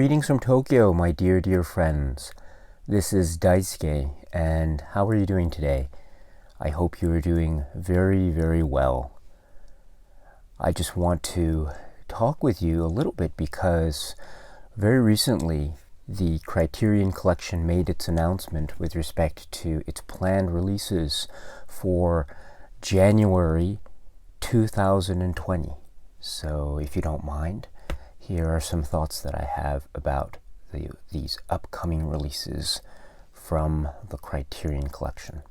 Greetings from Tokyo, my dear friends. This is Daisuke, and how are you doing today? I hope you are doing very well. I just want to talk with you a little bit because very recently the Criterion Collection made its announcement with respect to its planned releases for January 2020. So if you don't mind, here are some thoughts that I have about these upcoming releases from the Criterion Collection.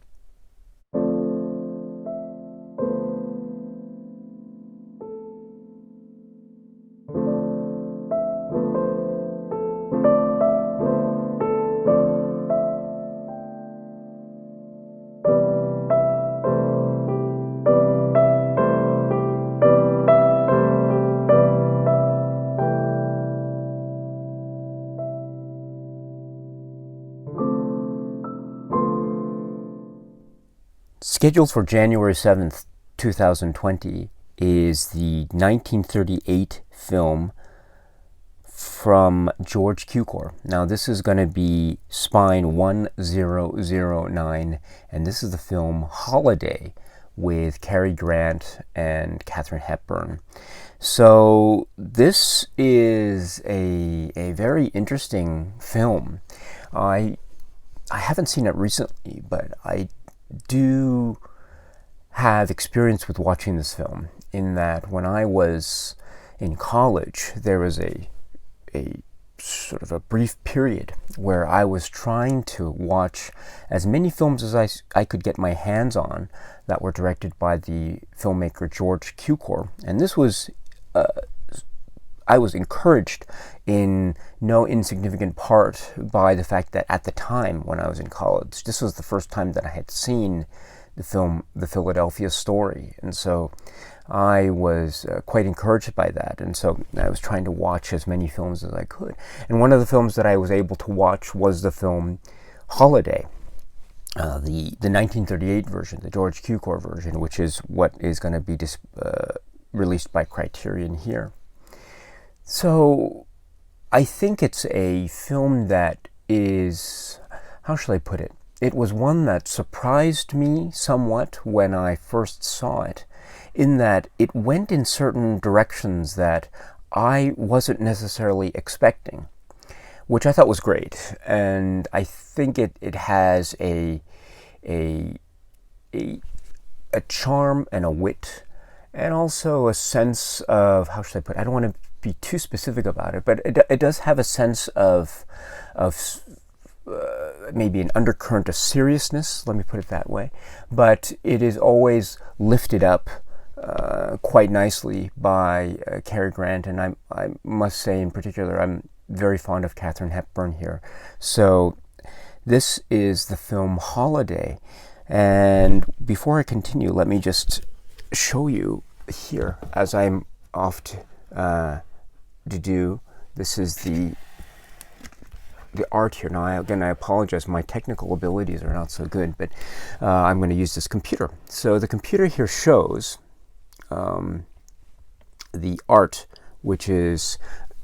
Scheduled for January 7th, 2020 is the 1938 film from George Cukor. Now this is going to be Spine 1009, and this is the film Holiday with Cary Grant and Katharine Hepburn. So this is a very interesting film. I haven't seen it recently, but I do have experience with watching this film in that when I was in college, there was a sort of a brief period where I was trying to watch as many films as I could get my hands on that were directed by the filmmaker George Cukor. And this was I was encouraged in no insignificant part by the fact that at the time when I was in college, this was the first time that I had seen the film The Philadelphia Story. And so I was quite encouraged by that. And so I was trying to watch as many films as I could. And one of the films that I was able to watch was the film Holiday, the 1938 version, the George Cukor version, which is what is going to be released by Criterion here. So I think it's a film that is, how shall I put it? It was one that surprised me somewhat when I first saw it, in that it went in certain directions that I wasn't necessarily expecting, which I thought was great. And I think it has a charm and a wit, and also a sense of, how should I put it? I don't want to be too specific about it, but it does have a sense of maybe an undercurrent of seriousness, let me put it that way, but it is always lifted up quite nicely by Cary Grant, and I must say in particular I'm very fond of Katharine Hepburn here. So this is the film Holiday, and before I continue, let me just show you here, as I'm off to do. This is the art here. Now, I apologize. My technical abilities are not so good, but I'm going to use this computer. So the computer here shows the art, which is,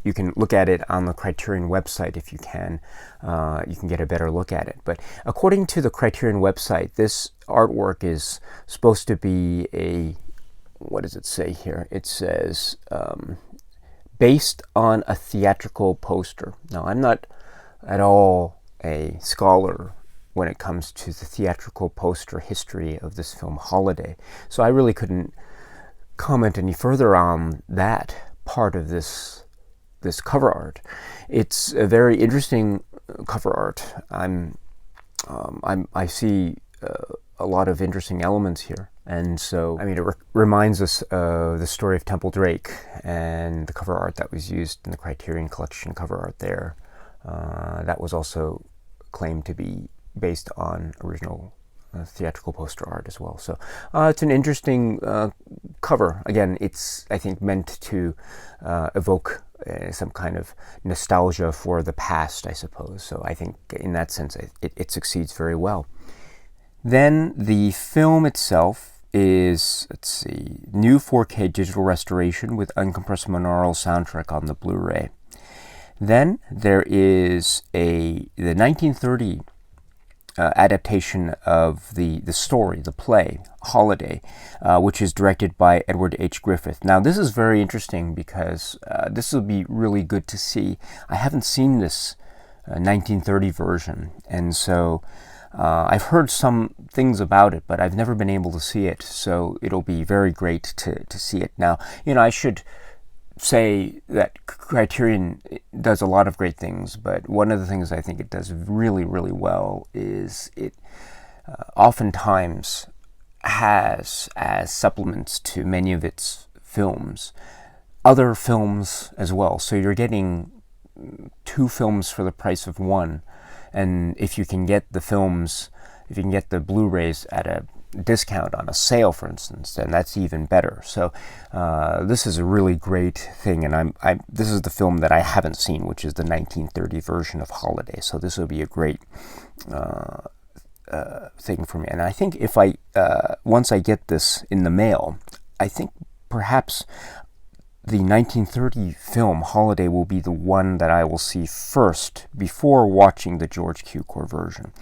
you can look at it on the Criterion website if you can. You can get a better look at it. But according to the Criterion website, this artwork is supposed to be what does it say here? It says, based on a theatrical poster. Now, I'm not at all a scholar when it comes to the theatrical poster history of this film Holiday, so I really couldn't comment any further on that part of this cover art. It's a very interesting cover art. I see a lot of interesting elements here. And so, I mean, it reminds us of the story of Temple Drake and the cover art that was used in the Criterion Collection cover art there. That was also claimed to be based on original theatrical poster art as well. So it's an interesting cover. Again, it's, I think, meant to evoke some kind of nostalgia for the past, I suppose. So I think in that sense, it succeeds very well. Then the film itself is, let's see, new 4K digital restoration with uncompressed monaural soundtrack on the Blu-ray. Then there is the 1930 adaptation of the story, the play, Holiday, which is directed by Edward H. Griffith. Now, this is very interesting because this will be really good to see. I haven't seen this 1930 version, and so I've heard some things about it, but I've never been able to see it, so it'll be very great to see it. Now, I should say that Criterion does a lot of great things, but one of the things I think it does really, really well is it oftentimes has as supplements to many of its films other films as well. So you're getting two films for the price of one, and if you can get the Blu-rays at a discount on a sale, for instance, then that's even better. So this is a really great thing, and this is the film that I haven't seen, which is the 1930 version of Holiday. So this will be a great thing for me. And I think if once I get this in the mail, I think perhaps the 1930 film Holiday will be the one that I will see first before watching the George Cukor version.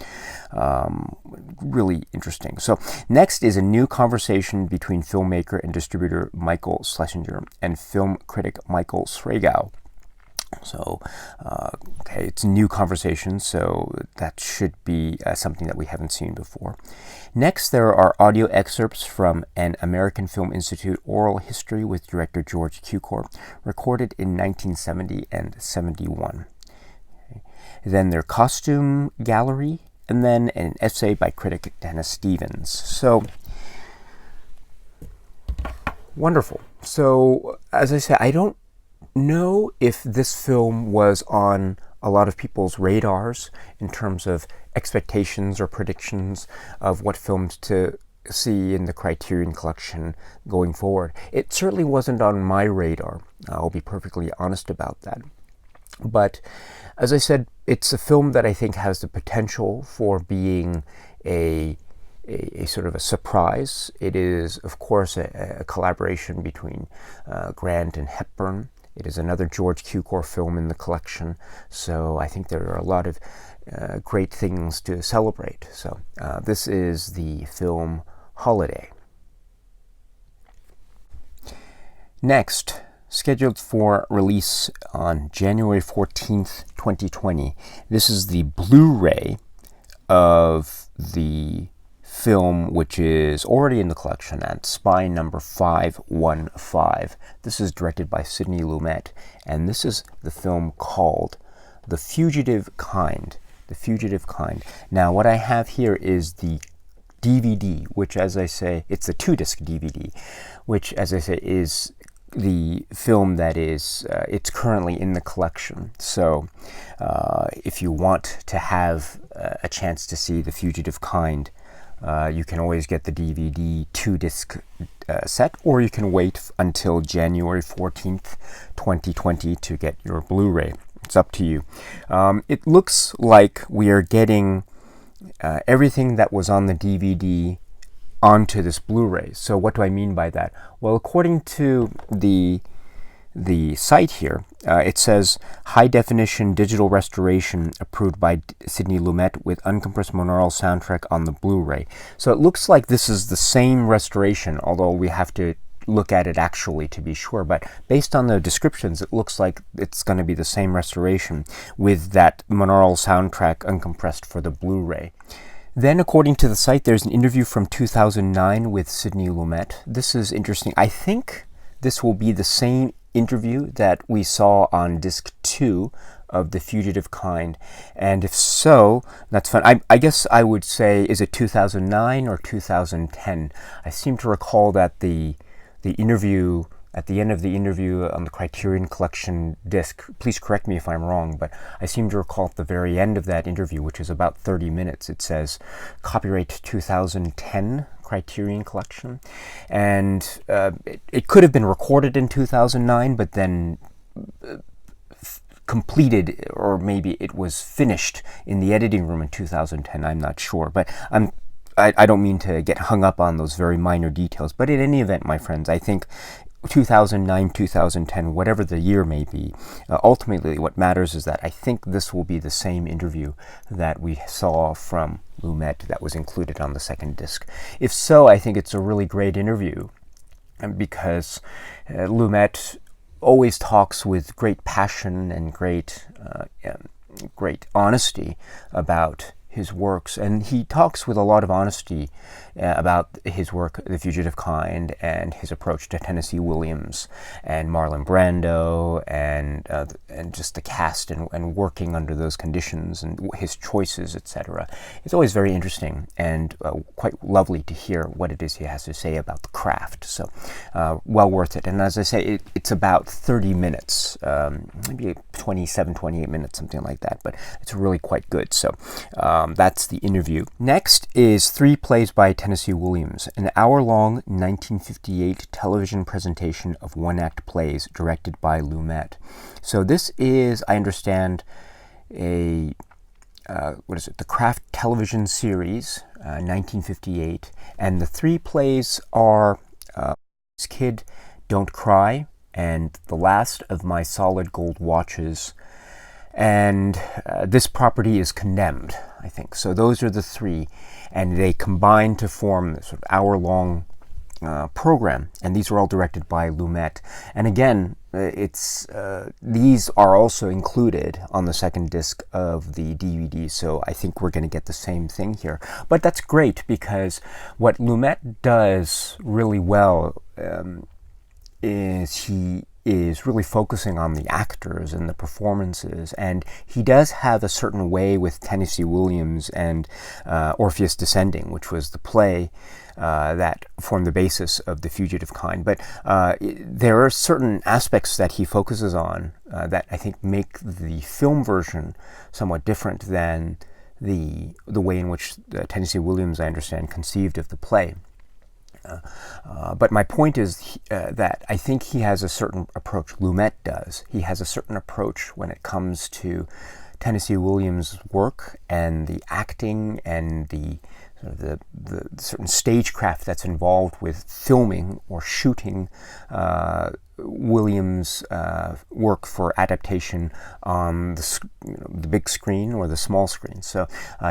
Really interesting. So next is a new conversation between filmmaker and distributor Michael Schlesinger and film critic Michael Sragow. So, okay, it's a new conversation, so that should be something that we haven't seen before. Next, there are audio excerpts from an American Film Institute oral history with director George Cukor, recorded in 1970 and 71. Okay. Then their costume gallery, and then an essay by critic Dennis Stevens. So, wonderful. So, as I said, I don't know if this film was on a lot of people's radars in terms of expectations or predictions of what films to see in the Criterion collection going forward. It certainly wasn't on my radar. I'll be perfectly honest about that. But as I said, it's a film that I think has the potential for being a sort of a surprise. It is, of course, a collaboration between Grant and Hepburn. It is another George Cukor film in the collection, so I think there are a lot of great things to celebrate. So this is the film Holiday. Next, scheduled for release on January 14th, 2020. This is the Blu-ray of the film, which is already in the collection at Spy number 515. This is directed by Sidney Lumet, and this is the film called The Fugitive Kind. The Fugitive Kind. Now, what I have here is the DVD, which, as I say, it's a 2-disc DVD, which, as I say, is the film that is, it's currently in the collection. So if you want to have a chance to see The Fugitive Kind, you can always get the DVD 2-disc set, or you can wait until January 14th, 2020 to get your Blu-ray. It's up to you. It looks like we are getting everything that was on the DVD onto this Blu-ray. So what do I mean by that? Well, according to the site here, it says high definition digital restoration approved by Sidney Lumet with uncompressed monaural soundtrack on the Blu-ray. So it looks like this is the same restoration, although we have to look at it actually to be sure. But based on the descriptions, it looks like it's going to be the same restoration with that monaural soundtrack uncompressed for the Blu-ray. Then, according to the site, there's an interview from 2009 with Sidney Lumet. This is interesting. I think this will be the same interview that we saw on disc 2 of The Fugitive Kind, and if so, that's fun. I guess I would say, is it 2009 or 2010? I seem to recall that the interview, at the end of the interview on the Criterion Collection disc, please correct me if I'm wrong, but I seem to recall at the very end of that interview, which is about 30 minutes, it says copyright 2010 Criterion Collection. And it could have been recorded in 2009, but then completed, or maybe it was finished in the editing room in 2010. I'm not sure, but I don't mean to get hung up on those very minor details. But in any event, my friends, I think 2009, 2010, whatever the year may be. Ultimately, what matters is that I think this will be the same interview that we saw from Lumet that was included on the second disc. If so, I think it's a really great interview, because Lumet always talks with great passion and great honesty about his works, and he talks with a lot of honesty about his work, The Fugitive Kind, and his approach to Tennessee Williams and Marlon Brando, and just the cast and working under those conditions and his choices, etc. It's always very interesting and quite lovely to hear what it is he has to say about the craft. So, well worth it. And as I say, it's about 30 minutes, maybe 27, 28 minutes, something like that. But it's really quite good. So. That's the interview. Next is 3 Plays by Tennessee Williams, an hour-long 1958 television presentation of one-act plays directed by Lumet. So this is, I understand, the Kraft television series, 1958, and the 3 plays are Kid, Don't Cry, and The Last of My Solid Gold Watches. And This Property is Condemned, I think. So those are the 3, and they combine to form this sort of hour-long program. And these are all directed by Lumet. And again, these are also included on the second disc of the DVD. So I think we're going to get the same thing here. But that's great, because what Lumet does really well is he is really focusing on the actors and the performances, and he does have a certain way with Tennessee Williams and Orpheus Descending, which was the play that formed the basis of The Fugitive Kind. But there are certain aspects that he focuses on that I think make the film version somewhat different than the way in which Tennessee Williams, I understand, conceived of the play. But my point is that I think he has a certain approach, Lumet does. He has a certain approach when it comes to Tennessee Williams' work and the acting and the certain stagecraft that's involved with filming or shooting Williams' work for adaptation on the big screen or the small screen. So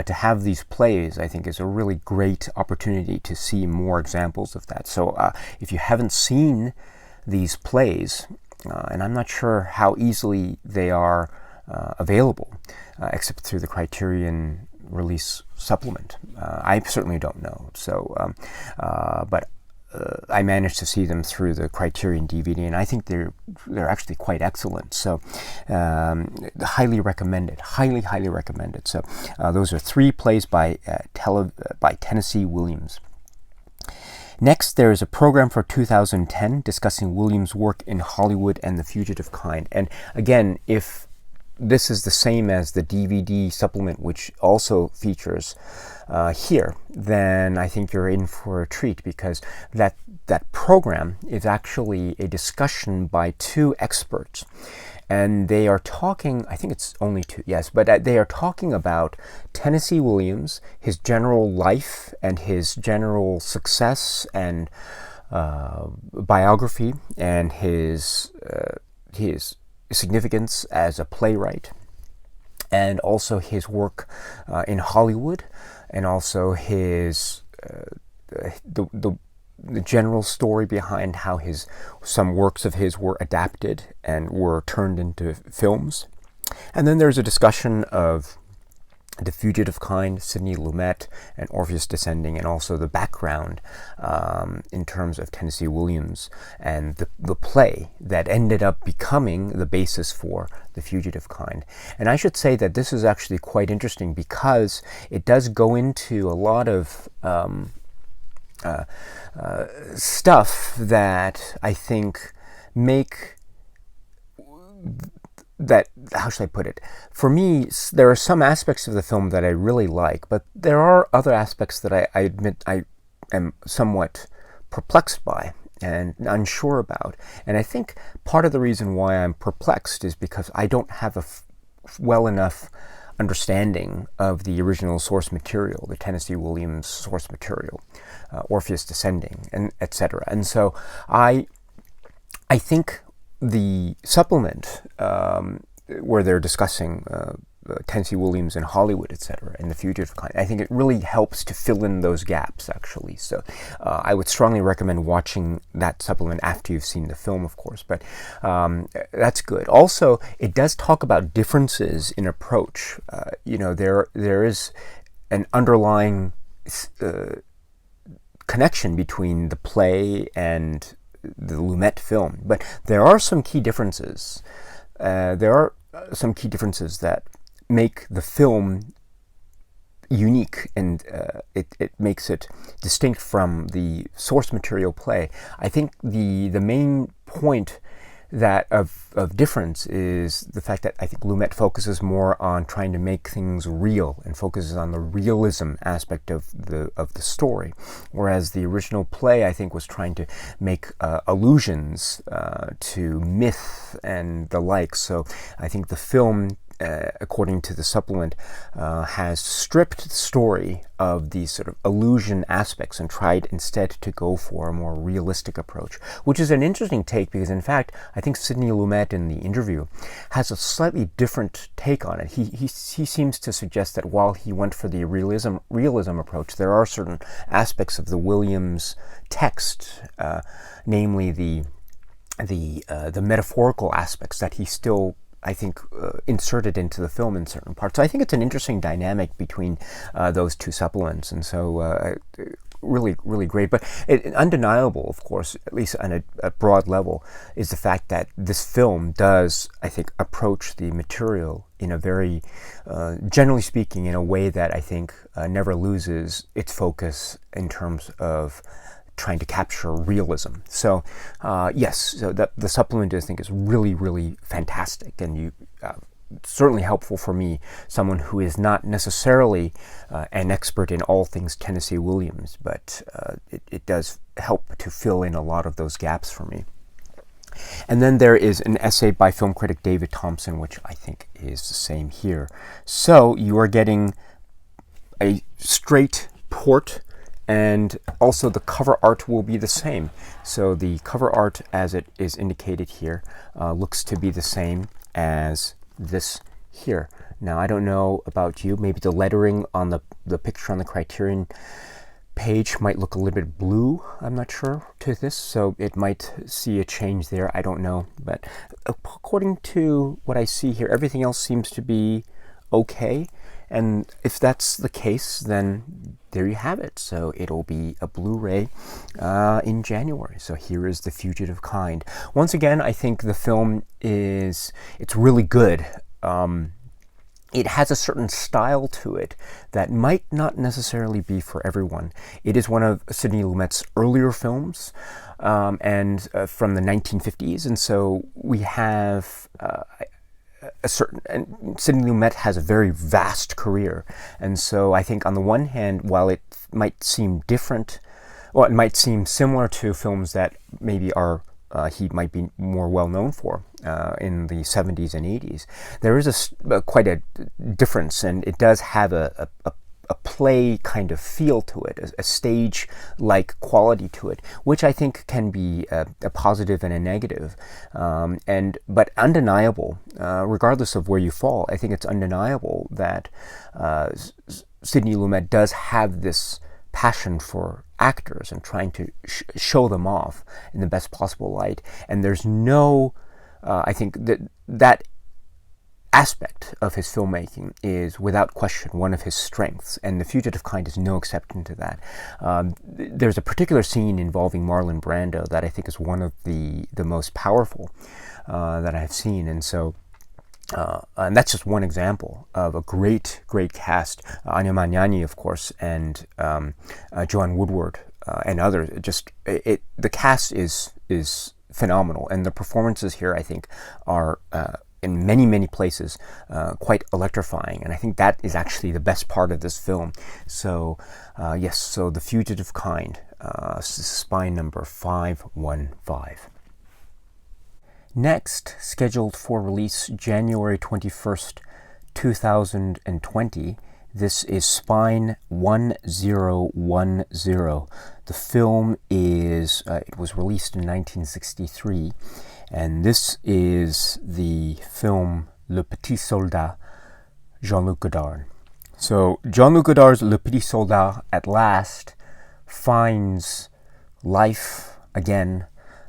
to have these plays, I think, is a really great opportunity to see more examples of that. So if you haven't seen these plays, and I'm not sure how easily they are available, except through the Criterion release supplement. I certainly don't know. So, but I managed to see them through the Criterion DVD, and I think they're actually quite excellent. So, highly recommended. Highly recommended. So, those are 3 plays by Tennessee Williams. Next, there is a program for 2010 discussing Williams' work in Hollywood and The Fugitive Kind. And again, if this is the same as the DVD supplement, which also features here, then I think you're in for a treat, because that program is actually a discussion by 2 experts. And they are talking, I think it's only 2, yes, but they are talking about Tennessee Williams, his general life and his general success and biography, and his significance as a playwright, and also his work in Hollywood, and also his the general story behind how some works of his were adapted and were turned into films. And then there's a discussion of The Fugitive Kind, Sidney Lumet, and Orpheus Descending, and also the background in terms of Tennessee Williams and the play that ended up becoming the basis for The Fugitive Kind. And I should say that this is actually quite interesting, because it does go into a lot of stuff that I think make that, how should I put it? For me, there are some aspects of the film that I really like, but there are other aspects that I admit I am somewhat perplexed by and unsure about. And I think part of the reason why I'm perplexed is because I don't have a well enough understanding of the original source material, the Tennessee Williams source material, Orpheus Descending, and etc. And so I I think the supplement, where they're discussing Tennessee Williams in Hollywood, etc., and The Fugitive Kind, I think it really helps to fill in those gaps, actually. So I would strongly recommend watching that supplement after you've seen the film, of course, but that's good. Also, it does talk about differences in approach. There is an underlying connection between the play and the Lumet film, but there are some key differences. That make the film unique, and it makes it distinct from the source material play. I think the main point that of difference is the fact that I think Lumet focuses more on trying to make things real and focuses on the realism aspect of the story, whereas the original play, I think, was trying to make allusions to myth and the like. So I think the film, according to the supplement, has stripped the story of these sort of illusion aspects and tried instead to go for a more realistic approach, which is an interesting take because, in fact, I think Sidney Lumet in the interview has a slightly different take on it. He seems to suggest that while he went for the realism approach, there are certain aspects of the Williams text, namely the metaphorical aspects, that he still, I think, inserted into the film in certain parts. So I think it's an interesting dynamic between those two supplements, and so really, really great. But undeniable, of course, at least on a broad level, is the fact that this film does, I think, approach the material in a very, generally speaking, in a way that I think never loses its focus in terms of trying to capture realism. So yes, so the supplement, I think, is really, really fantastic, and certainly helpful for me, someone who is not necessarily an expert in all things Tennessee Williams, but it does help to fill in a lot of those gaps for me. And then there is an essay by film critic David Thompson, which I think is the same here. So you are getting a straight port, and also the cover art will be the same. So the cover art, as it is indicated here, looks to be the same as this here. Now, I don't know about you, maybe the lettering on the picture on the Criterion page might look a little bit blue, I'm not sure, to this, so it might see a change there, I don't know. But according to what I see here, everything else seems to be okay. And if that's the case, then there you have it. So it'll be a Blu-ray in January. So here is The Fugitive Kind. Once again, I think the film it's really good. It has a certain style to it that might not necessarily be for everyone. It is one of Sidney Lumet's earlier films, and from the 1950s. And so we have and Sidney Lumet has a very vast career, and so I think on the one hand, while it might seem different, well, it might seem similar to films that maybe he might be more well known for in the 70s and 80s, there is quite a difference, and it does have a play kind of feel to it, a stage-like quality to it, which I think can be a positive and a negative. But undeniable, regardless of where you fall, I think it's undeniable that Sidney Lumet does have this passion for actors and trying to show them off in the best possible light. And there's no, I think that aspect of his filmmaking is without question one of his strengths, and The Fugitive Kind is no exception to that. There's a particular scene involving Marlon Brando that I think is one of the most powerful that I've seen, and so and that's just one example of a great cast. Anya Magnani, of course, and Joanne Woodward and others. The cast is phenomenal, and the performances here, I think, are in many places quite electrifying, and I think that is actually the best part of this film. So yes, so The Fugitive Kind, spine number 515. Next, scheduled for release January 21st, 2020, This is Spine 1010. The film is, it was released in 1963, and this is the film Le Petit Soldat, Jean-Luc Godard. So Jean-Luc Godard's Le Petit Soldat at last finds life again,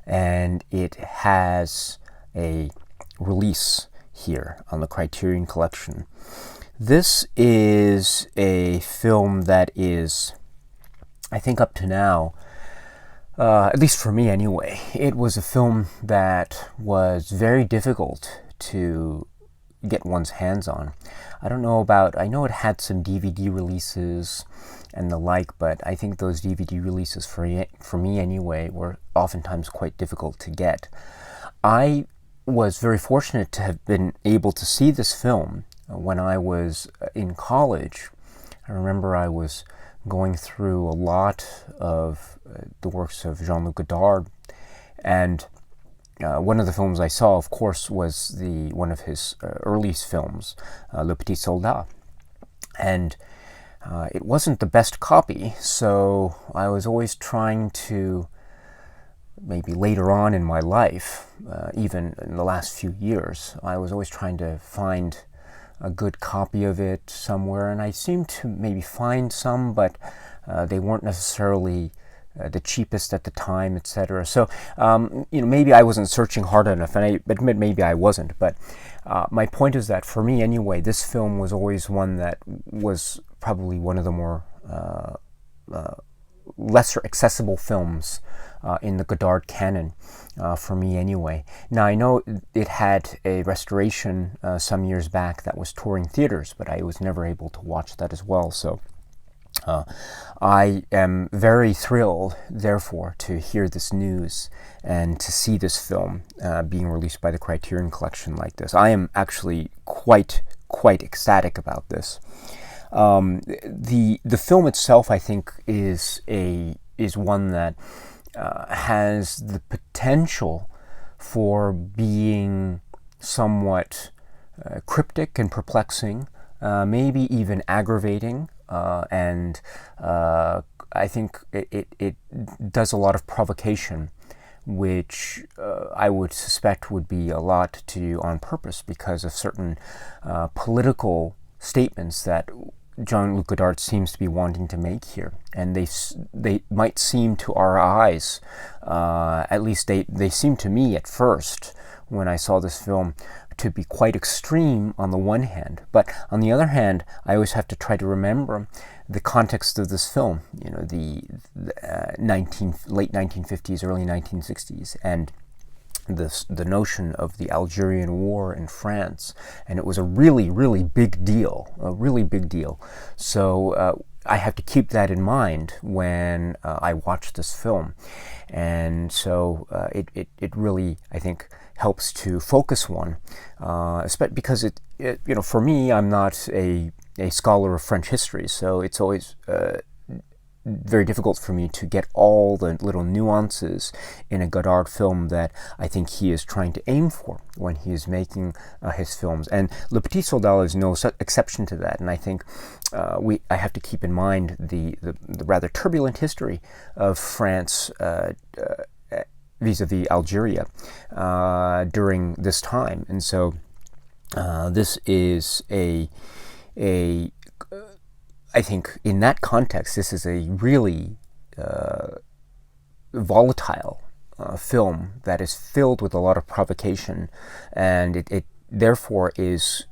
and it has a release here on the Criterion Collection. This is a film that is, I think up to now, at least for me anyway, it was a film that was very difficult to get one's hands on. I know it had some DVD releases and the like, but I think those DVD releases for me anyway were oftentimes quite difficult to get. I was very fortunate to have been able to see this film when I was in college. I remember I was going through a lot of the works of Jean-Luc Godard, and one of the films I saw, of course, was one of his earliest films, Le Petit Soldat. And it wasn't the best copy, so I was always trying to, maybe later on in my life, even in the last few years, I was always trying to find a good copy of it somewhere, and I seemed to maybe find some, but they weren't necessarily the cheapest at the time, etc. So, maybe I wasn't searching hard enough, and I admit maybe I wasn't, but my point is that for me anyway, this film was always one that was probably one of the more lesser accessible films in the Godard canon, for me anyway. Now, I know it had a restoration some years back that was touring theaters, but I was never able to watch that as well, so I am very thrilled, therefore, to hear this news and to see this film being released by the Criterion Collection like this. I am actually quite ecstatic about this. The film itself, I think, is one that has the potential for being somewhat cryptic and perplexing, maybe even aggravating, and I think it does a lot of provocation, which I would suspect would be a lot to do on purpose because of certain political statements that Jean-Luc Godard seems to be wanting to make here, and they might seem to our eyes, at least they seem to me at first when I saw this film, to be quite extreme on the one hand, but on the other hand, I always have to try to remember the context of this film. The late 1950s, early 1960s, and the notion of the Algerian War in France, and it was a really big deal, So I have to keep that in mind when I watch this film, and so it really, I think, helps to focus one, because it for me, I'm not a scholar of French history, so it's always very difficult for me to get all the little nuances in a Godard film that I think he is trying to aim for when he is making his films. And Le Petit Soldat is no exception to that. And I think I have to keep in mind the rather turbulent history of France vis-a-vis Algeria during this time. And so this is I think in that context, this is a really volatile film that is filled with a lot of provocation, and it therefore is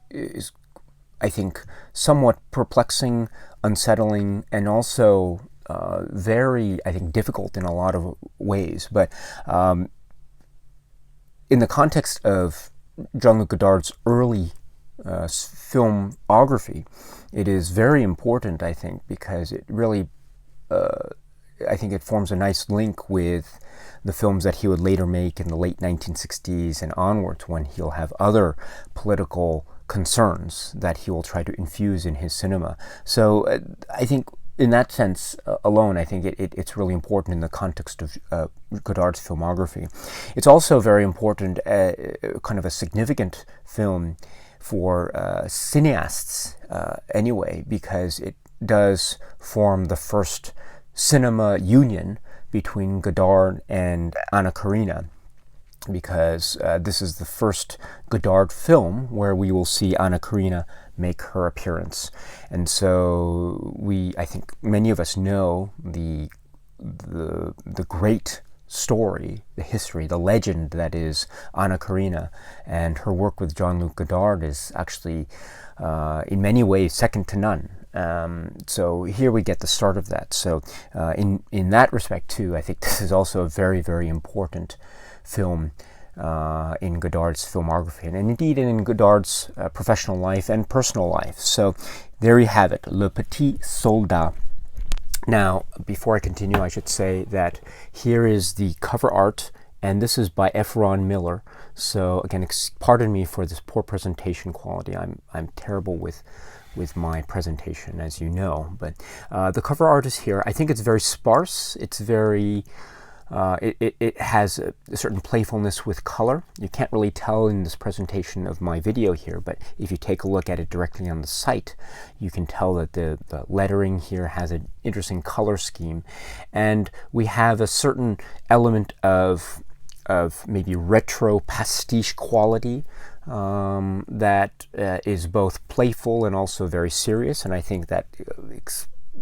I think somewhat perplexing, unsettling, and also very, I think, difficult in a lot of ways. But in the context of Jean-Luc Godard's early filmography, it is very important, I think, because it really, I think it forms a nice link with the films that he would later make in the late 1960s and onwards, when he'll have other political concerns that he will try to infuse in his cinema. So I think in that sense alone, I think it's really important in the context of Godard's filmography. It's also very important, kind of a significant film cineasts anyway, because it does form the first cinema union between Godard and Anna Karenina, because this is the first Godard film where we will see Anna Karenina make her appearance. And so I think many of us know the great story, the history, the legend that is Anna Karenina, and her work with Jean-Luc Godard is actually in many ways second to none. So here we get the start of that. So in that respect too, I think this is also a very, very important film in Godard's filmography, and indeed in Godard's professional life and personal life. So there you have it, Le Petit Soldat. Now, before I continue, I should say that here is the cover art, and this is by F. Ron Miller. So again, pardon me for this poor presentation quality. I'm terrible with my presentation, as you know. But the cover art is here. I think it's very sparse. It's very it has a certain playfulness with color. You can't really tell in this presentation of my video here, but if you take a look at it directly on the site, you can tell that the lettering here has an interesting color scheme, and we have a certain element of maybe retro pastiche quality that is both playful and also very serious, and I think that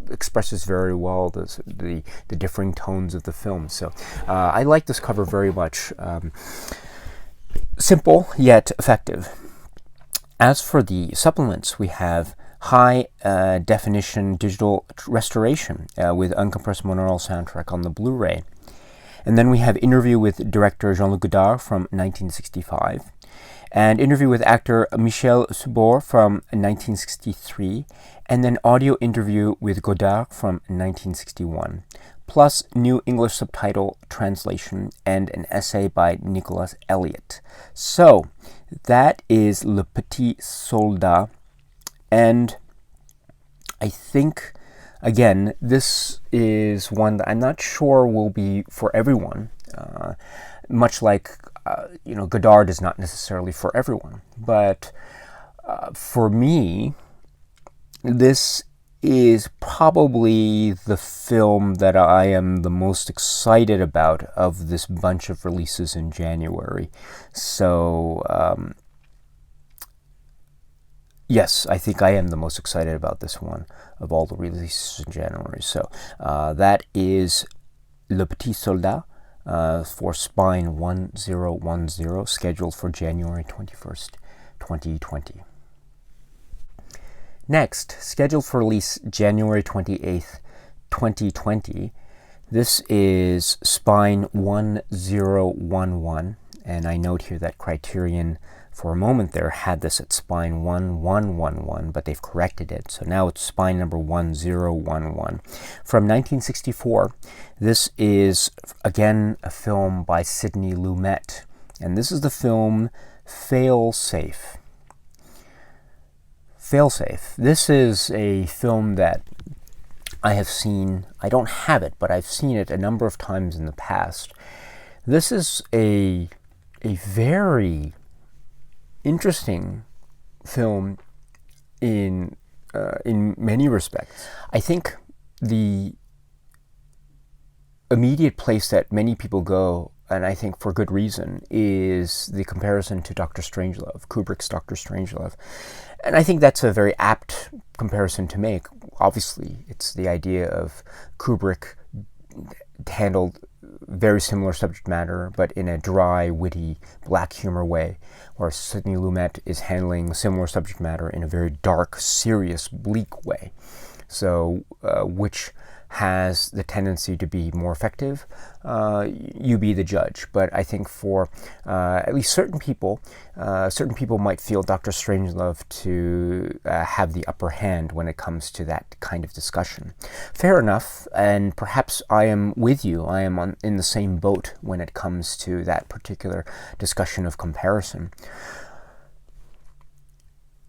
expresses very well the differing tones of the film. So I like this cover very much. Simple yet effective. As for the supplements, we have high definition digital restoration with uncompressed monaural soundtrack on the Blu-ray. And then we have interview with director Jean-Luc Godard from 1965, and interview with actor Michel Subor from 1963, and then audio interview with Godard from 1961, plus new English subtitle translation and an essay by Nicholas Elliott. So that is Le Petit Soldat, and I think, again, this is one that I'm not sure will be for everyone, much like Godard is not necessarily for everyone. But for me, this is probably the film that I am the most excited about of this bunch of releases in January. So, yes, I think I am the most excited about this one of all the releases in January. So that is Le Petit Soldat for Spine 1010, scheduled for January 21st, 2020. Next, scheduled for release January 28th, 2020. This is Spine 1011, and I note here that Criterion for a moment there had this at Spine 1111, but they've corrected it, so now it's Spine number 1011. From 1964, this is again a film by Sidney Lumet, and this is the film Fail-Safe. Fail-Safe. This is a film that I have seen. I don't have it, but I've seen it a number of times in the past. This is a very interesting film in many respects. I think the immediate place that many people go, and I think for good reason, is the comparison to Dr. Strangelove, Kubrick's Dr. Strangelove. And I think that's a very apt comparison to make. Obviously, it's the idea of Kubrick handled very similar subject matter, but in a dry, witty, black humor way, whereas Sidney Lumet is handling similar subject matter in a very dark, serious, bleak way. So, which has the tendency to be more effective, you be the judge. But I think for at least certain people might feel Dr. Strangelove to have the upper hand when it comes to that kind of discussion. Fair enough, and perhaps I am with you. I am in the same boat when it comes to that particular discussion of comparison.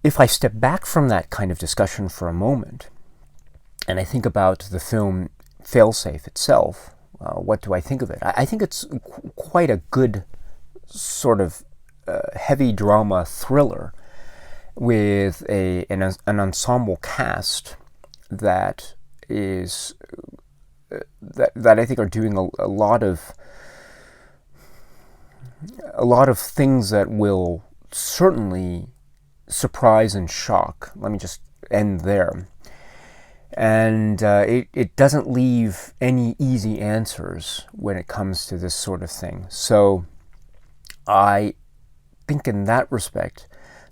If I step back from that kind of discussion for a moment, and I think about the film Fail-Safe itself, what do I think of it? I think it's quite a good sort of heavy drama thriller. with an ensemble cast that is that I think are doing a lot of things that will certainly surprise and shock. Let me just end there. And it doesn't leave any easy answers when it comes to this sort of thing. So I think in that respect,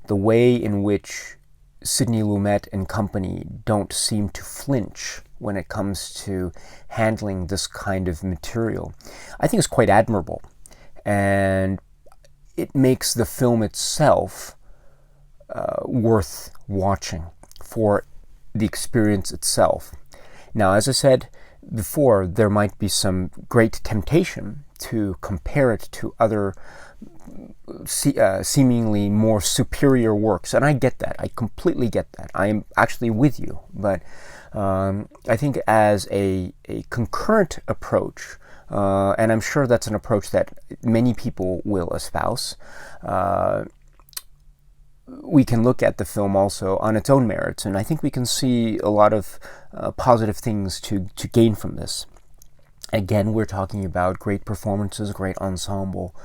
the way in which Sidney Lumet and company don't seem to flinch when it comes to handling this kind of material, I think is quite admirable. And it makes the film itself worth watching for the experience itself. Now, as I said before, there might be some great temptation to compare it to other seemingly more superior works, and I get that. I completely get that. I am actually with you, but I think as a concurrent approach, and I'm sure that's an approach that many people will espouse, we can look at the film also on its own merits, and I think we can see a lot of positive things to gain from this. Again, we're talking about great performances, great ensemble,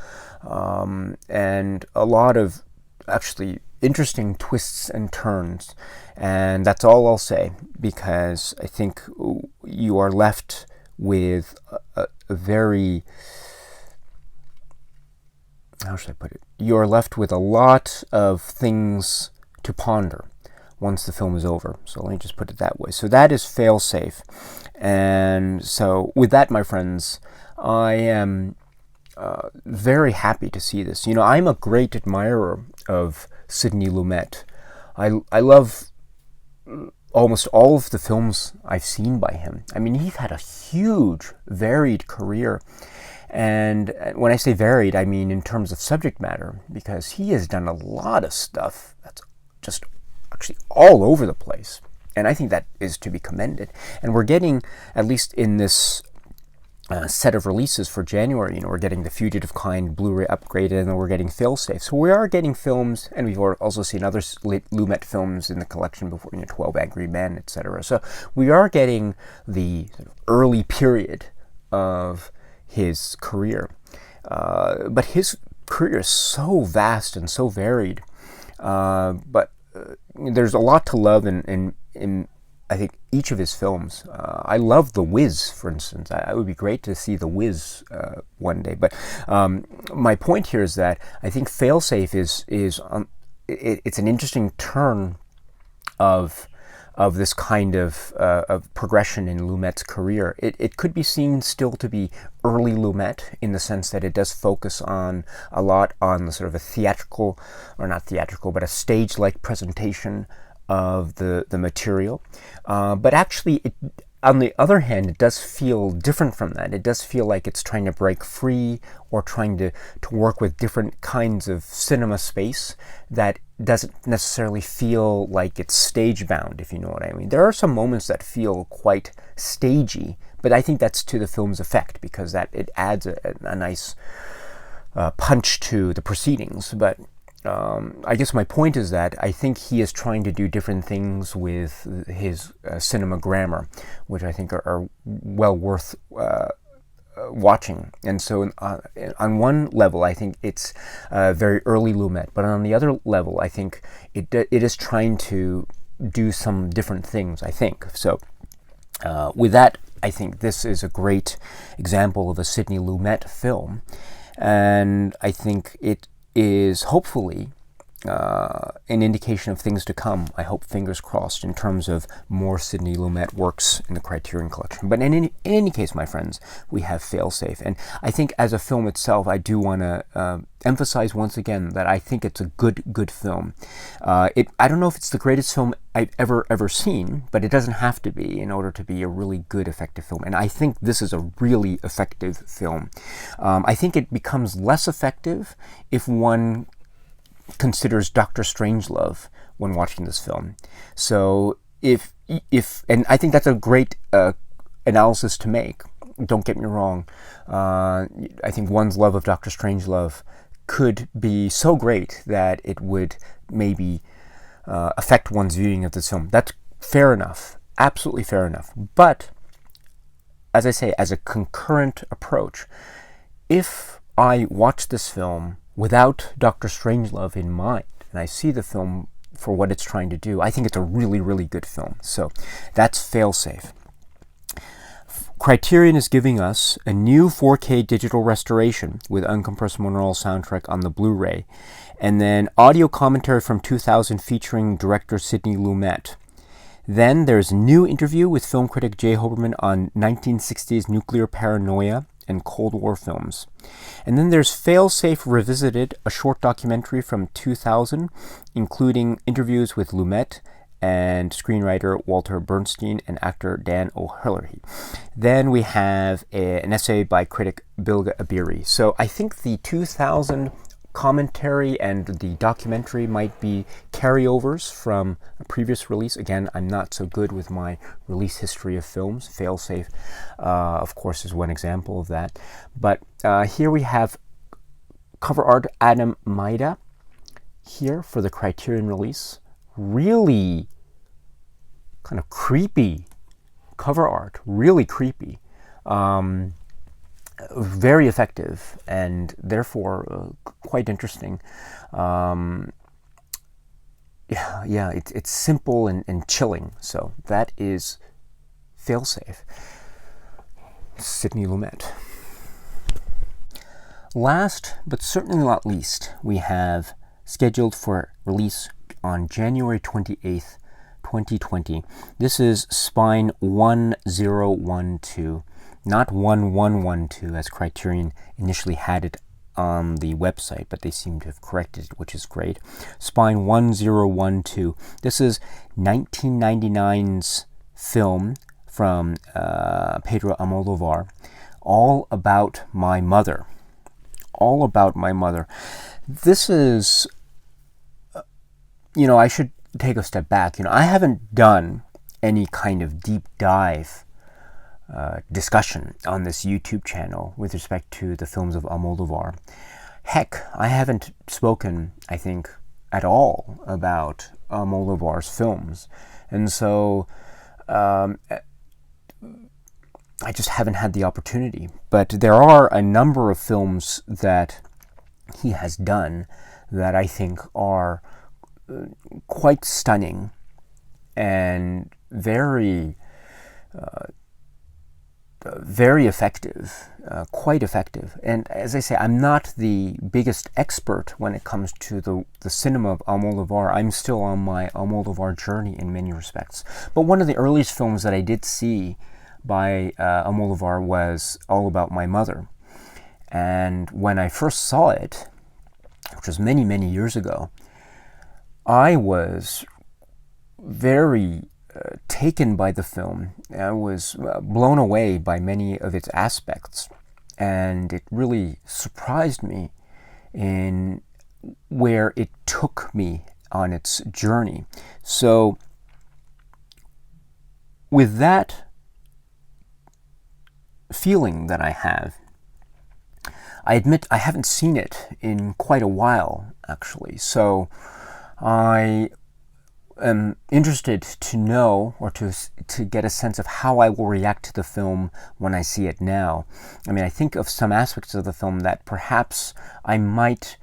and a lot of actually interesting twists and turns. And that's all I'll say, because I think you are left with a very, how should I put it? You're left with a lot of things to ponder once the film is over. So let me just put it that way. So that is Failsafe. And so with that, my friends, I am very happy to see this. You know, I'm a great admirer of Sidney Lumet. I love almost all of the films I've seen by him. I mean, he's had a huge, varied career. And when I say varied, I mean in terms of subject matter, because he has done a lot of stuff that's just actually all over the place. And I think that is to be commended. And we're getting, at least in this set of releases for January, you know, we're getting the Fugitive Kind Blu-ray upgraded, and then we're getting Failsafe. So we are getting films, and we've also seen other Lumet films in the collection before, you know, 12 Angry Men, etc. So we are getting the sort of early period of his career. But his career is so vast and so varied. But there's a lot to love in I think each of his films. I love The Wiz, for instance. It would be great to see The Wiz one day. But my point here is that I think Failsafe is it's an interesting turn of this kind of progression in Lumet's career. It could be seen still to be early Lumet, in the sense that it does focus on a lot on the sort of a theatrical, or not theatrical, but a stage-like presentation of the material. But actually, on the other hand, it does feel different from that. It does feel like it's trying to break free, or trying to work with different kinds of cinema space that doesn't necessarily feel like it's stage-bound, if you know what I mean. There are some moments that feel quite stagey, but I think that's to the film's effect, because that it adds a nice punch to the proceedings. But I guess my point is that I think he is trying to do different things with his cinema grammar, which I think are well worth watching. And so on one level, I think it's very early Lumet, but on the other level, I think it is trying to do some different things, I think. So with that, I think this is a great example of a Sidney Lumet film, and I think it is hopefully an indication of things to come. I hope, fingers crossed, in terms of more Sidney Lumet works in the Criterion collection. But in any case, my friends, we have Failsafe. And I think as a film itself, I do want to emphasize once again that I think it's a good film. I don't know if it's the greatest film I've ever seen, but it doesn't have to be in order to be a really good, effective film. And I think this is a really effective film. I think it becomes less effective if one considers Dr. Strangelove when watching this film. So if and I think that's a great analysis to make. Don't get me wrong. I think one's love of Dr. Strangelove could be so great that it would maybe affect one's viewing of this film. That's fair enough, absolutely fair enough. But as I say, as a concurrent approach, if I watch this film without Dr. Strangelove in mind, and I see the film for what it's trying to do, I think it's a really, really good film. So that's failsafe. Criterion is giving us a new 4K digital restoration with uncompressed monaural soundtrack on the Blu-ray, and then audio commentary from 2000 featuring director Sidney Lumet. Then there's a new interview with film critic Jay Hoberman on 1960s nuclear paranoia and Cold War films. And then there's Failsafe Revisited, a short documentary from 2000, including interviews with Lumet and screenwriter Walter Bernstein and actor Dan O'Herlihy. Then we have an essay by critic Bilge Ebiri. So I think the 2000 commentary and the documentary might be carryovers from a previous release. Again, I'm not so good with my release history of films. Failsafe, of course, is one example of that. But here we have cover art Adam Maida here for the Criterion release. Really kind of creepy cover art, really creepy. Very effective and therefore quite interesting. It's simple and chilling. So that is Failsafe. Sidney Lumet. Last but certainly not least, we have scheduled for release on January 28th, 2020. This is Spine 1012. Not 1112 as Criterion initially had it on the website, but they seem to have corrected it, which is great. Spine 1012. This is 1999's film from Pedro Almodovar, All About My Mother. All About My Mother. This is, I should take a step back. I haven't done any kind of deep dive discussion on this YouTube channel with respect to the films of Almodovar. Heck, I haven't spoken, I think, at all about Almodovar's films. And so I just haven't had the opportunity. But there are a number of films that he has done that I think are quite stunning and very effective, quite effective. And as I say, I'm not the biggest expert when it comes to the cinema of Almodovar. I'm still on my Almodovar journey in many respects. But one of the earliest films that I did see by Almodovar was All About My Mother. And when I first saw it, which was many, many years ago, I was very taken by the film. I was blown away by many of its aspects, and it really surprised me in where it took me on its journey. So with that feeling that I have, I admit I haven't seen it in quite a while, actually. So I am interested to know, or to get a sense of how I will react to the film when I see it now. I mean, I think of some aspects of the film that perhaps I might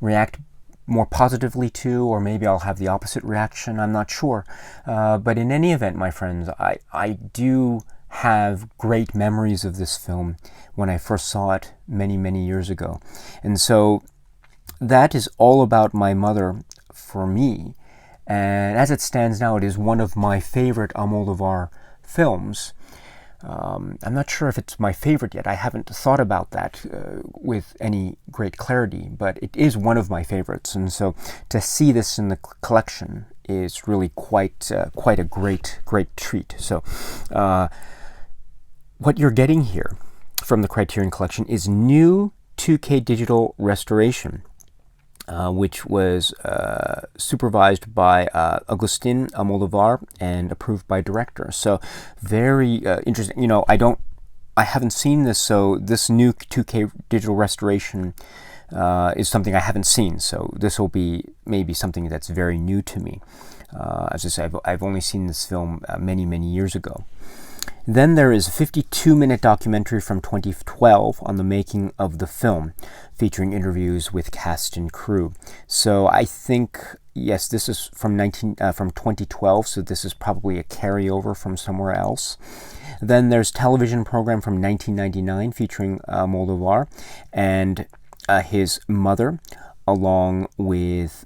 react more positively to, or maybe I'll have the opposite reaction. I'm not sure. But in any event, my friends, I do have great memories of this film when I first saw it many, many years ago. And so that is All About My Mother for me. And as it stands now, it is one of my favorite Almodovar films. I'm not sure if it's my favorite yet. I haven't thought about that with any great clarity, but it is one of my favorites. And so to see this in the collection is really quite a great treat. So what you're getting here from the Criterion Collection is new 2K digital restoration, which was supervised by Agustin Almodovar and approved by director. So very interesting. I haven't seen this, so this new 2K digital restoration is something I haven't seen, so this will be maybe something that's very new to me. As I say, I've only seen this film many, many years ago. Then there is a 52-minute documentary from 2012 on the making of the film, featuring interviews with cast and crew. So I think, yes, this is from 2012, so this is probably a carryover from somewhere else. Then there's a television program from 1999 featuring Moldovar and his mother, along with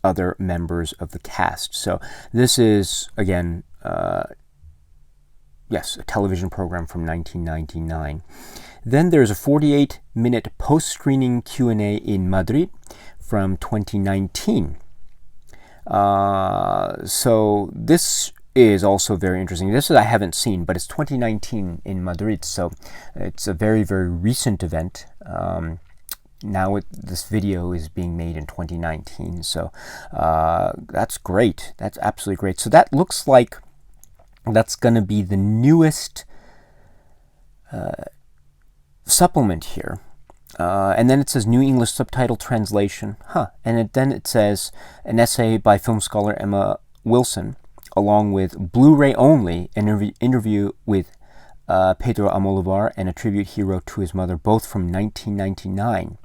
other members of the cast. So this is, again, yes, a television program from 1999. Then there's a 48-minute post-screening Q&A in Madrid from 2019. So this is also very interesting. This I haven't seen, but it's 2019 in Madrid, so it's a very, very recent event. Now this video is being made in 2019, so that's great. That's absolutely great. So that looks like that's going to be the newest supplement here. And then it says New English Subtitle Translation. And then it says an essay by film scholar Emma Wilson, along with Blu-ray only interview with Pedro Almodóvar and a tribute he wrote to his mother, both from 1999.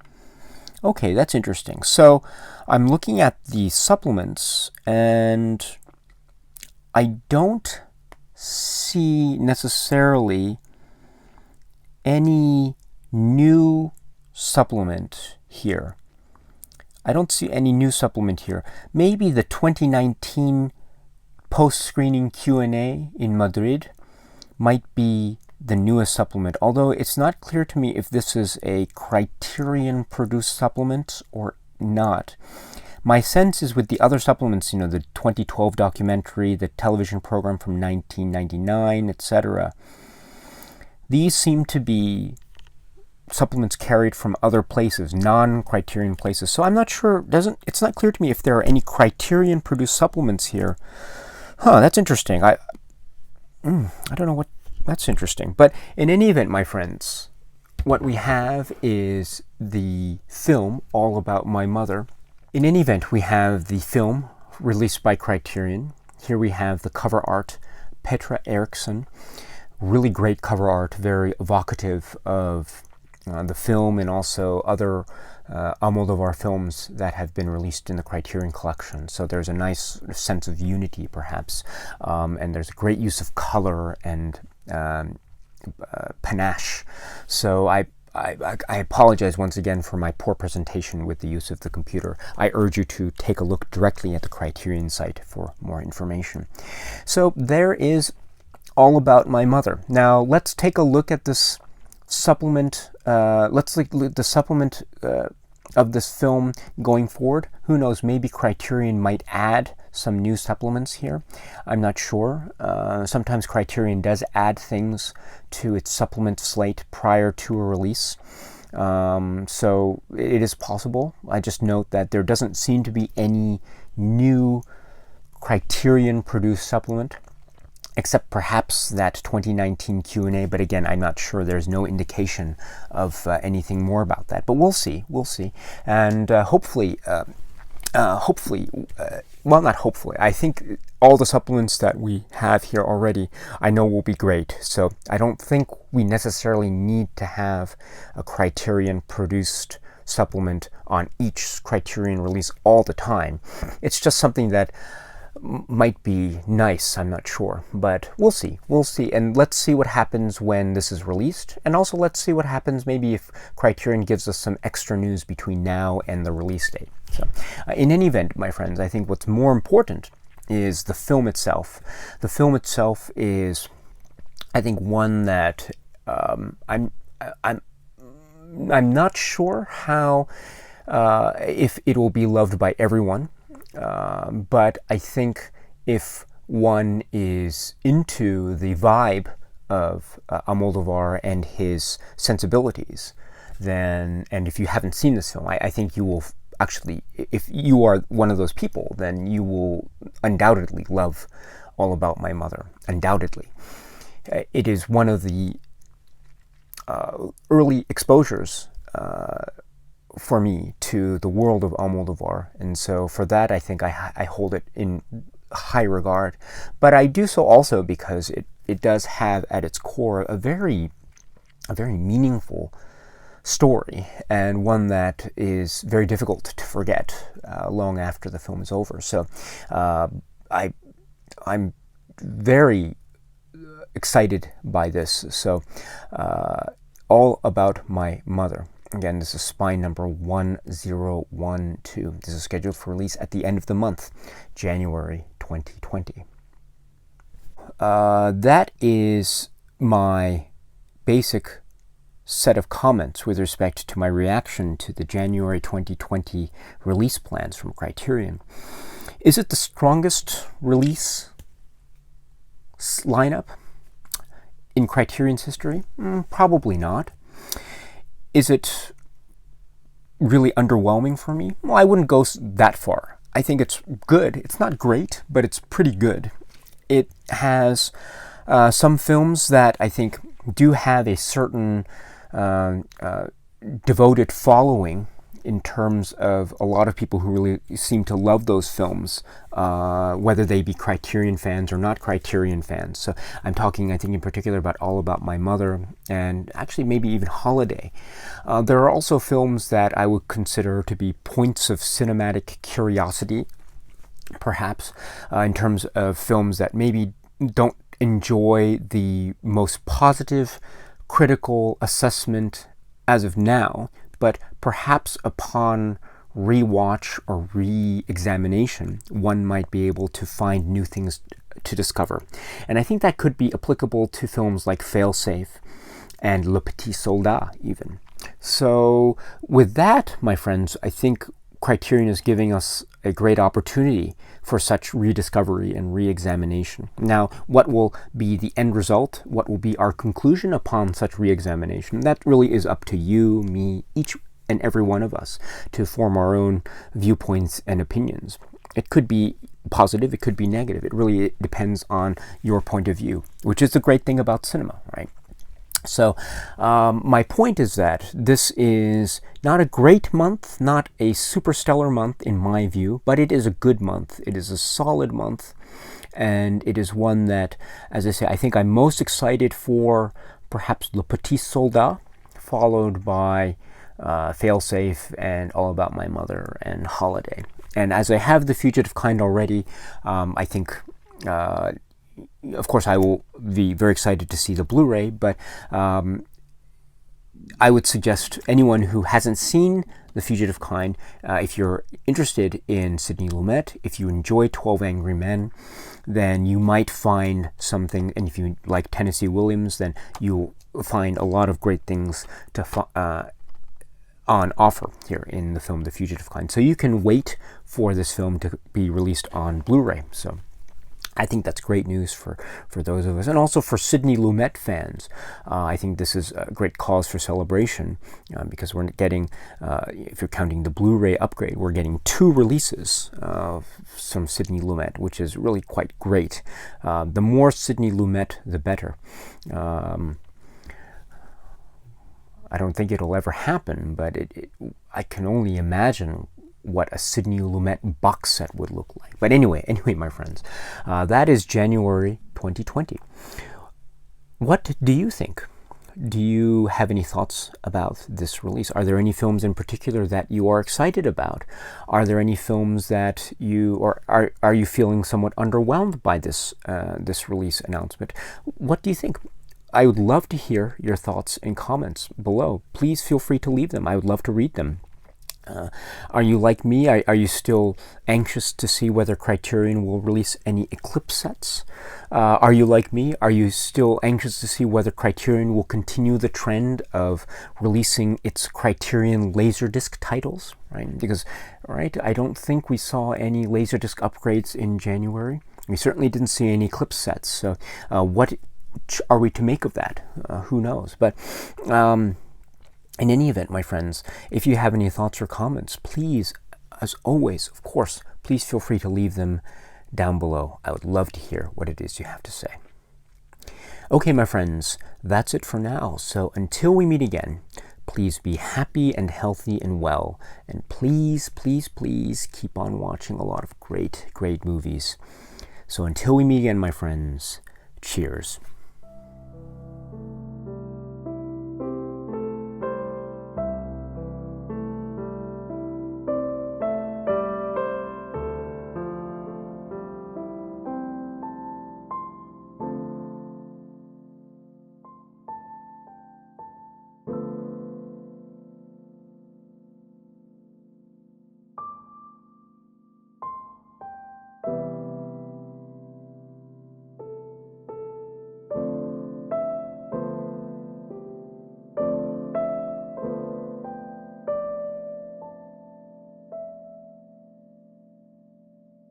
Okay, that's interesting. So I'm looking at the supplements, and I don't see necessarily any new supplement here. I don't see any new supplement here. Maybe the 2019 post-screening Q&A in Madrid might be the newest supplement, although it's not clear to me if this is a Criterion produced supplement or not. My sense is with the other supplements, the 2012 documentary, the television program from 1999, etc., these seem to be supplements carried from other places, non-Criterion places. So I'm not sure, it's not clear to me if there are any Criterion produced supplements here. That's interesting. I don't know what, that's interesting. But in any event, my friends, what we have is the film All About My Mother. In any event, we have the film released by Criterion. Here we have the cover art, Petra Eriksson. Really great cover art, very evocative of the film and also other Almodóvar films that have been released in the Criterion collection. So there's a nice sense of unity, perhaps, and there's a great use of color and panache. So I apologize once again for my poor presentation with the use of the computer. I urge you to take a look directly at the Criterion site for more information. So there is All About My Mother. Now let's take a look at this supplement. Let's look at the supplement of this film going forward. Who knows, maybe Criterion might add some new supplements here. I'm not sure. Sometimes Criterion does add things to its supplement slate prior to a release. So it is possible. I just note that there doesn't seem to be any new Criterion produced supplement, except perhaps that 2019 Q&A, but again, I'm not sure. There's no indication of anything more about that, but we'll see, and hopefully, well, not hopefully, I think all the supplements that we have here already, I know will be great, so I don't think we necessarily need to have a Criterion produced supplement on each Criterion release all the time. It's just something that might be nice, I'm not sure, but we'll see, and let's see what happens when this is released, and also let's see what happens maybe if Criterion gives us some extra news between now and the release date. So in any event, my friends, I think what's more important is the film itself. The film itself is, I think, one that I'm not sure how if it will be loved by everyone. But I think if one is into the vibe of Almodóvar and his sensibilities, then, and if you haven't seen this film, I think you will actually, if you are one of those people, then you will undoubtedly love All About My Mother, undoubtedly. It is one of the early exposures for me to the world of Almodovar, and so for that I think I hold it in high regard. But I do so also because it does have at its core a very meaningful story, and one that is very difficult to forget long after the film is over. So I'm very excited by this. So All About My Mother. Again, this is spine number 1012. This is scheduled for release at the end of the month, January 2020. That is my basic set of comments with respect to my reaction to the January 2020 release plans from Criterion. Is it the strongest release lineup in Criterion's history? Probably not. Is it really underwhelming for me? Well, I wouldn't go that far. I think it's good. It's not great, but it's pretty good. It has some films that I think do have a certain devoted following in terms of a lot of people who really seem to love those films, whether they be Criterion fans or not Criterion fans. So I'm talking, I think, in particular about All About My Mother, and actually maybe even Holiday. There are also films that I would consider to be points of cinematic curiosity, perhaps, in terms of films that maybe don't enjoy the most positive critical assessment as of now, but perhaps upon rewatch or re-examination, one might be able to find new things to discover. And I think that could be applicable to films like Failsafe and Le Petit Soldat even. So with that, my friends, I think Criterion is giving us a great opportunity for such rediscovery and re-examination. Now, what will be the end result? What will be our conclusion upon such re-examination? That really is up to you, me, each and every one of us to form our own viewpoints and opinions. It could be positive, it could be negative. It really depends on your point of view, which is the great thing about cinema, right? So my point is that this is not a great month, not a super stellar month in my view, but it is a good month. It is a solid month, and it is one that, as I say, I think I'm most excited for perhaps Le Petit Soldat, followed by Failsafe and All About My Mother and Holiday. And as I have The Fugitive Kind already, I think of course, I will be very excited to see the Blu-ray, but I would suggest anyone who hasn't seen The Fugitive Kind, if you're interested in Sidney Lumet, if you enjoy 12 Angry Men, then you might find something, and if you like Tennessee Williams, then you'll find a lot of great things to on offer here in the film The Fugitive Kind. So you can wait for this film to be released on Blu-ray. So I think that's great news for those of us, and also for Sidney Lumet fans. I think this is a great cause for celebration because we're getting, if you're counting the Blu-ray upgrade, we're getting 2 releases from Sidney Lumet, which is really quite great. The more Sidney Lumet, the better. I don't think it'll ever happen, but I can only imagine what a Sidney Lumet box set would look like. But anyway, my friends, that is January 2020. What do you think? Do you have any thoughts about this release? Are there any films in particular that you are excited about? Are there any films that you, or are you feeling somewhat underwhelmed by this release announcement? What do you think? I would love to hear your thoughts and comments below. Please feel free to leave them. I would love to read them. Are you like me? Are you still anxious to see whether Criterion will release any Eclipse sets? Are you like me? Are you still anxious to see whether Criterion will continue the trend of releasing its Criterion Laserdisc titles? Right? Because, right, I don't think we saw any Laserdisc upgrades in January. We certainly didn't see any Eclipse sets. So what are we to make of that? Who knows? But in any event, my friends, if you have any thoughts or comments, please, as always, of course, please feel free to leave them down below. I would love to hear what it is you have to say. Okay, my friends, that's it for now. So until we meet again, Please be happy and healthy and well. And please, please, please keep on watching a lot of great, great movies. So until we meet again, my friends, cheers.